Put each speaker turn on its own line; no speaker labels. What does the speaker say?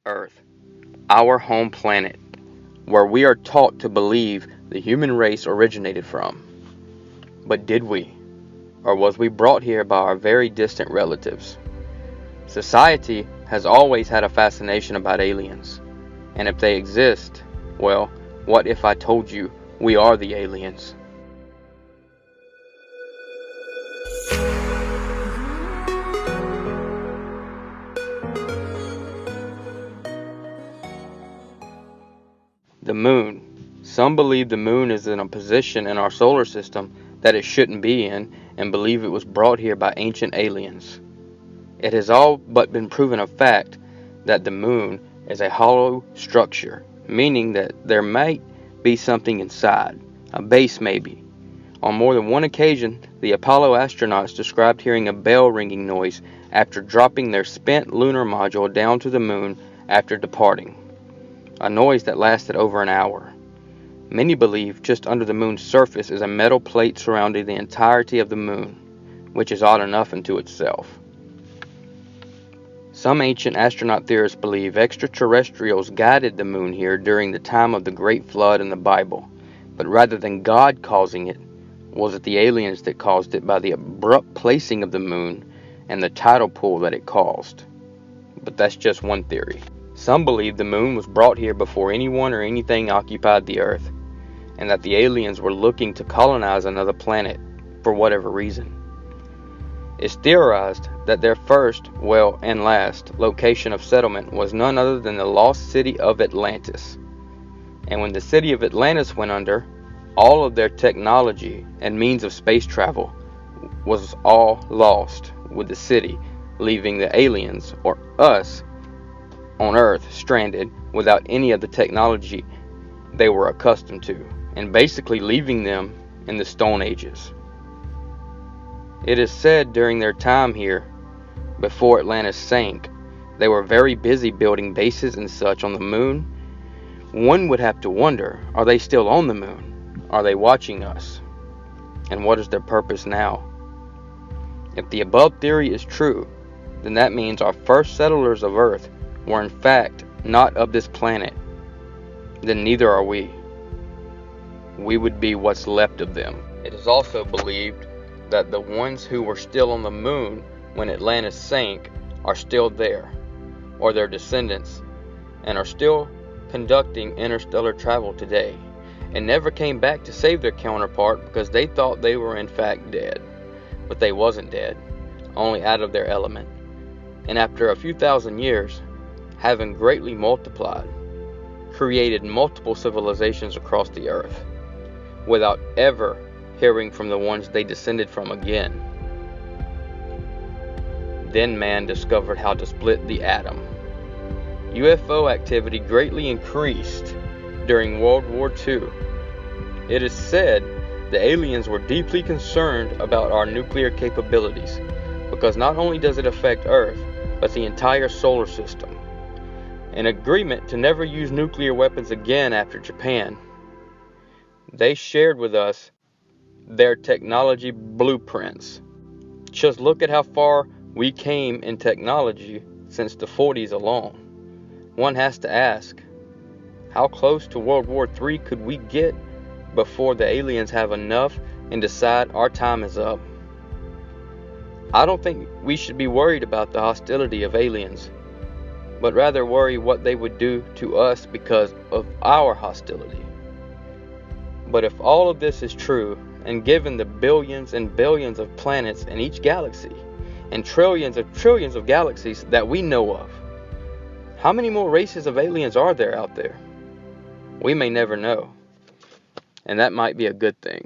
Earth, our home planet, where we are taught to believe the human race originated from. But did we? Or was we brought here by our very distant relatives? Society has always had a fascination about aliens. And if they exist, well, what if I told you we are the aliens? The moon. Some believe the moon is in a position in our solar system that it shouldn't be in, and believe it was brought here by ancient aliens. It has all but been proven a fact that the moon is a hollow structure, meaning that there might be something inside, a base maybe. On more than one occasion, the Apollo astronauts described hearing a bell ringing noise after dropping their spent lunar module down to the moon after departing. A noise that lasted over an hour. Many believe just under the moon's surface is a metal plate surrounding the entirety of the moon, which is odd enough unto itself. Some ancient astronaut theorists believe extraterrestrials guided the moon here during the time of the Great Flood in the Bible, but rather than God causing it, was it the aliens that caused it by the abrupt placing of the moon and the tidal pull that it caused. But that's just one theory. Some believe the moon was brought here before anyone or anything occupied the Earth, and that the aliens were looking to colonize another planet for whatever reason. It's theorized that their first, well, and last, location of settlement was none other than the lost city of Atlantis. And when the city of Atlantis went under, all of their technology and means of space travel was all lost, with the city leaving the aliens, or us, on Earth stranded without any of the technology they were accustomed to, and basically leaving them in the Stone Ages. It is said during their time here, before Atlantis sank, they were very busy building bases and such on the moon. One would have to wonder, are they still on the moon? Are they watching us? And what is their purpose now? If the above theory is true, then that means our first settlers of Earth were in fact not of this planet. Then neither are we. We would be what's left of them. It is also believed that the ones who were still on the moon when Atlantis sank are still there, or their descendants, and are still conducting interstellar travel today, and never came back to save their counterpart because they thought they were in fact dead. But they wasn't dead, only out of their element. And after a few thousand years, having greatly multiplied, created multiple civilizations across the earth, without ever hearing from the ones they descended from again. Then man discovered how to split the atom. UFO activity greatly increased during World War II. It is said the aliens were deeply concerned about our nuclear capabilities, because not only does it affect Earth, but the entire solar system. An agreement to never use nuclear weapons again after Japan. They shared with us their technology blueprints. Just look at how far we came in technology since the 40s alone. One has to ask, how close to World War III could we get before the aliens have enough and decide our time is up? I don't think we should be worried about the hostility of aliens, but rather worry what they would do to us because of our hostility. But if all of this is true, and given the billions and billions of planets in each galaxy, and trillions of galaxies that we know of, how many more races of aliens are there out there? We may never know, and that might be a good thing.